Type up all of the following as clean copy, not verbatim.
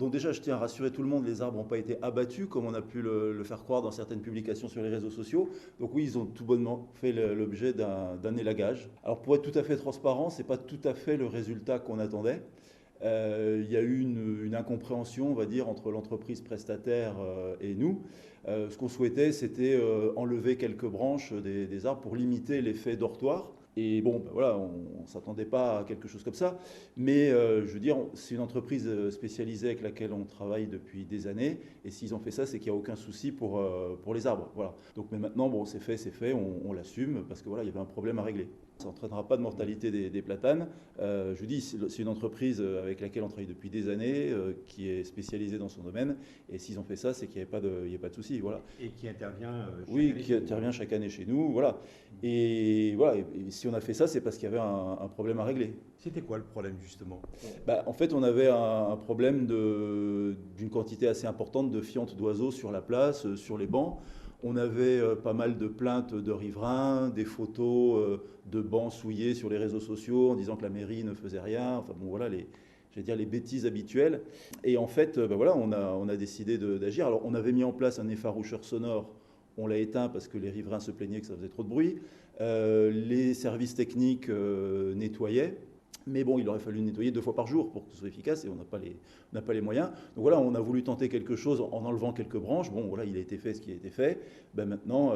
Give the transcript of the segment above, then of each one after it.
Donc déjà, je tiens à rassurer tout le monde, les arbres n'ont pas été abattus comme on a pu le faire croire dans certaines publications sur les réseaux sociaux. Donc oui, ils ont tout bonnement fait l'objet d'un élagage. Alors pour être tout à fait transparent, ce n'est pas tout à fait le résultat qu'on attendait. Il y a eu une incompréhension, on va dire, entre l'entreprise prestataire et nous. Ce qu'on souhaitait, c'était enlever quelques branches des arbres pour limiter l'effet dortoir. Et bon, ben voilà, on ne s'attendait pas à quelque chose comme ça. Mais je veux dire, c'est une entreprise spécialisée avec laquelle on travaille depuis des années. Et s'ils ont fait ça, c'est qu'il n'y a aucun souci pour les arbres. Voilà. Donc, mais maintenant, bon, c'est fait, on l'assume parce que voilà, il y avait un problème à régler. Ça n'entraînera pas de mortalité des platanes. Je vous dis, c'est une entreprise avec laquelle on travaille depuis des années, qui est spécialisée dans son domaine. Et s'ils ont fait ça, c'est qu'il n'y avait pas de souci. Voilà. Et qui intervient chaque Oui, année qui chez vous. intervient chaque année chez nous. Voilà. Et voilà. Et si on a fait ça, c'est parce qu'il y avait un problème à régler. C'était quoi le problème justement? Bah, en fait, on avait un problème d'une quantité assez importante de fientes d'oiseaux sur la place, sur les bancs. On avait pas mal de plaintes de riverains, des photos de bancs souillés sur les réseaux sociaux en disant que la mairie ne faisait rien. Enfin bon, voilà j'allais dire les bêtises habituelles. Et en fait, bah voilà, on a décidé d'agir. Alors, on avait mis en place un effaroucheur sonore. On l'a éteint parce que les riverains se plaignaient que ça faisait trop de bruit. Les services techniques nettoyaient. Mais bon, il aurait fallu nettoyer 2 fois par jour pour que ce soit efficace et on n'a pas les moyens. Donc voilà, on a voulu tenter quelque chose en enlevant quelques branches. Bon, voilà, il a été fait ce qui a été fait. Ben maintenant,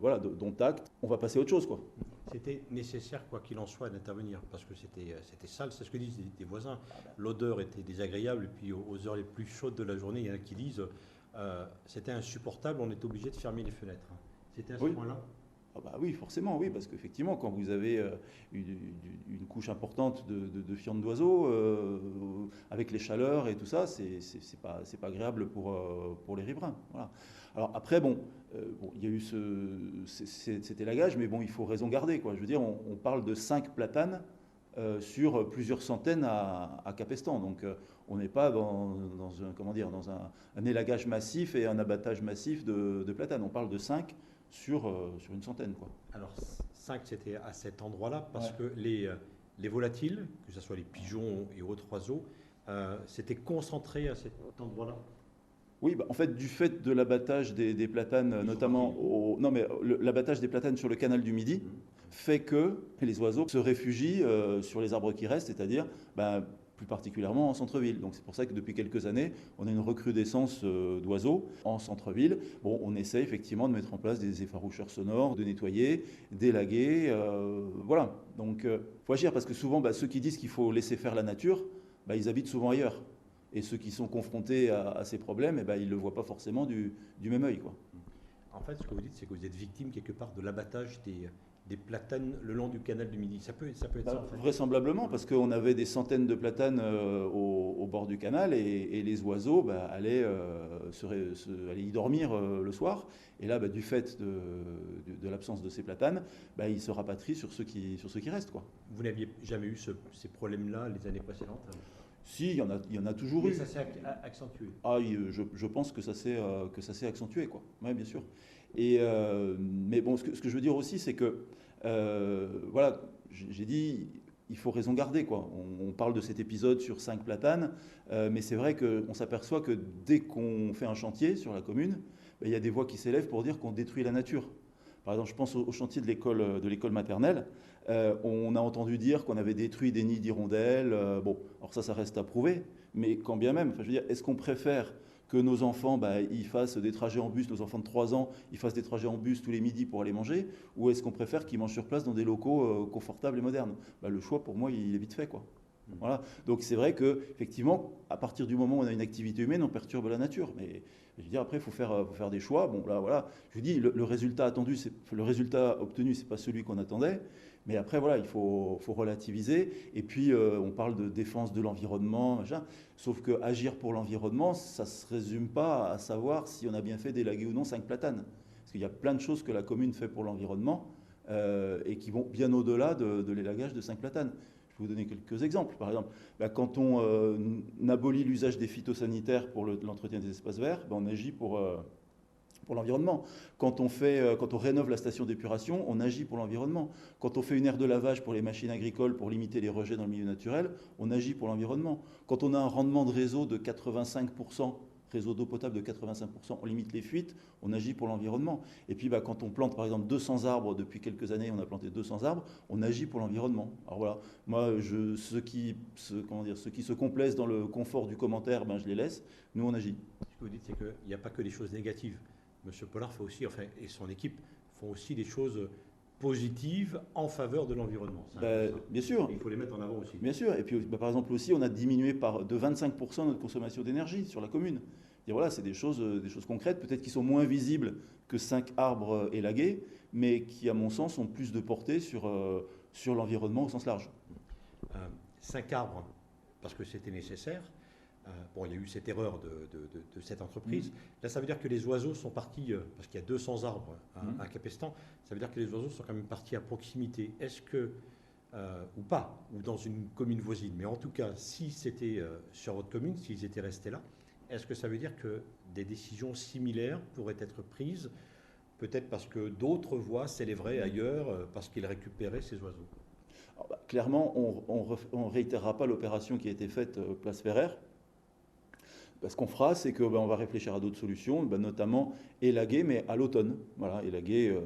voilà, dont acte, on va passer à autre chose, quoi. C'était nécessaire, quoi qu'il en soit, d'intervenir parce que c'était sale, c'est ce que disent des voisins. L'odeur était désagréable et puis aux heures les plus chaudes de la journée, il y en a qui disent c'était insupportable, on était obligé de fermer les fenêtres. C'était à ce Oui. point-là? Ah bah oui, forcément, oui, parce qu'effectivement, quand vous avez une couche importante de fientes d'oiseaux, avec les chaleurs et tout ça, c'est pas agréable pour les riverains. Voilà. Alors après, bon, il y a eu cet élagage, mais bon, il faut raison garder, quoi. Je veux dire, on parle de 5 platanes sur plusieurs centaines à Capestan. Donc on n'est pas dans un, comment dire, dans un élagage massif et un abattage massif de platanes. On parle de 5 sur une centaine, quoi. Alors 5 c'était à cet endroit-là parce Ouais. que les volatiles, que ce soit les pigeons et autres oiseaux, c'était concentré à cet endroit-là. Oui, bah, en fait, du fait de l'abattage des platanes, Ils sont notamment partis. non, mais l'abattage des platanes sur le canal du Midi fait que les oiseaux se réfugient sur les arbres qui restent, c'est-à-dire bah, plus particulièrement en centre-ville. Donc c'est pour ça que depuis quelques années, on a une recrudescence d'oiseaux en centre-ville. Bon, on essaie effectivement de mettre en place des effaroucheurs sonores, de nettoyer, d'élaguer, voilà. Donc faut agir parce que souvent, bah, ceux qui disent qu'il faut laisser faire la nature, bah, ils habitent souvent ailleurs. Et ceux qui sont confrontés à ces problèmes, eh ben, ils ne le voient pas forcément du même œil, quoi. En fait, ce que vous dites, c'est que vous êtes victime quelque part de l'abattage des platanes le long du canal du Midi. Ça peut être ça, en fait. Vraisemblablement, parce qu'on avait des centaines de platanes au bord du canal et les oiseaux bah, allaient y dormir le soir. Et là, bah, du fait de l'absence de ces platanes, bah, ils se rapatrient sur ceux qui restent, quoi. Vous n'aviez jamais eu ces problèmes-là les années précédentes? Si, il y en a toujours Mais eu. ça s'est accentué. Ah, je pense que ça s'est accentué, quoi. Oui, bien sûr. Mais bon, ce que je veux dire aussi, c'est que, voilà, j'ai dit, il faut raison garder, quoi. On parle de cet épisode sur 5 platanes, mais c'est vrai qu'on s'aperçoit que dès qu'on fait un chantier sur la commune, ben, il y a des voix qui s'élèvent pour dire qu'on détruit la nature. Par exemple, je pense au chantier de l'école maternelle. On a entendu dire qu'on avait détruit des nids d'hirondelles. Bon, alors ça reste à prouver. Mais quand bien même, enfin, je veux dire, est-ce qu'on préfère que nos enfants bah, ils fassent des trajets en bus, nos enfants de 3 ans, ils fassent des trajets en bus tous les midis pour aller manger, ou est-ce qu'on préfère qu'ils mangent sur place dans des locaux confortables et modernes? Bah, le choix, pour moi, il est vite fait, quoi. Voilà. Donc c'est vrai que effectivement, à partir du moment où on a une activité humaine, on perturbe la nature. Mais je veux dire, après, faut faire des choix. Bon, là, voilà. Je vous dis, le résultat attendu, le résultat obtenu, c'est pas celui qu'on attendait. Mais après, voilà, il faut relativiser. Et puis, on parle de défense de l'environnement, machin. Sauf que agir pour l'environnement, ça se résume pas à savoir si on a bien fait d'élaguer ou non 5 platanes. Parce qu'il y a plein de choses que la commune fait pour l'environnement et qui vont bien au-delà de l'élagage de 5 platanes. Je vais vous donner quelques exemples. Par exemple, bah, quand on abolit l'usage des phytosanitaires pour l'entretien des espaces verts, bah, on agit pour l'environnement. Quand on rénove la station d'épuration, on agit pour l'environnement. Quand on fait une aire de lavage pour les machines agricoles pour limiter les rejets dans le milieu naturel, on agit pour l'environnement. Quand on a un rendement de réseau de 85%, réseau d'eau potable de 85%, on limite les fuites, on agit pour l'environnement. Et puis quand on plante par exemple 200 arbres, depuis quelques années on a planté 200 arbres, on agit pour l'environnement. Alors voilà, moi ceux qui se complaisent dans le confort du commentaire, je les laisse, nous on agit. Ce que vous dites, c'est qu'il n'y a pas que des choses négatives. Monsieur Pollard fait aussi, et son équipe font aussi des choses positives en faveur de l'environnement. Bien sûr. Il faut les mettre en avant aussi. Bien sûr. Et puis par exemple aussi, on a diminué de 25% notre consommation d'énergie sur la commune. Et voilà, c'est des choses concrètes, peut-être qui sont moins visibles que 5 arbres élagués, mais qui, à mon sens, ont plus de portée sur l'environnement au sens large. 5 arbres, parce que c'était nécessaire. Il y a eu cette erreur de cette entreprise. Là, ça veut dire que les oiseaux sont partis, parce qu'il y a 200 arbres à Capestan, ça veut dire que les oiseaux sont quand même partis à proximité. Est-ce que, ou pas, ou dans une commune voisine, mais en tout cas, si c'était sur votre commune, s'ils étaient restés là, est-ce que ça veut dire que des décisions similaires pourraient être prises, peut-être parce que d'autres voix s'élèveraient ailleurs, parce qu'ils récupéraient ces oiseaux? Alors, clairement, on ne réitérera pas l'opération qui a été faite place Ferrer. Ce qu'on fera, c'est qu'on va réfléchir à d'autres solutions, notamment élaguer, mais à l'automne. Voilà, élaguer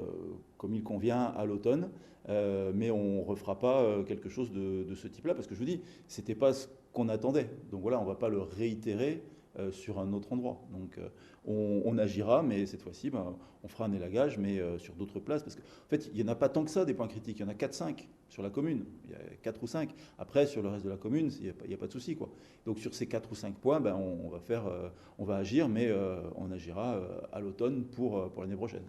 comme il convient à l'automne, mais on ne refera pas quelque chose de ce type-là, parce que je vous dis, ce n'était pas ce qu'on attendait. Donc voilà, on ne va pas le réitérer sur un autre endroit. Donc on agira, mais cette fois-ci, on fera un élagage, mais sur d'autres places. Parce qu'en fait, il n'y en a pas tant que ça, des points critiques. Il y en a 4-5 sur la commune. Il y a 4 ou 5. Après, sur le reste de la commune, il n'y a pas de souci, quoi. Donc sur ces 4 ou 5 points, on va agir, mais on agira à l'automne pour l'année prochaine.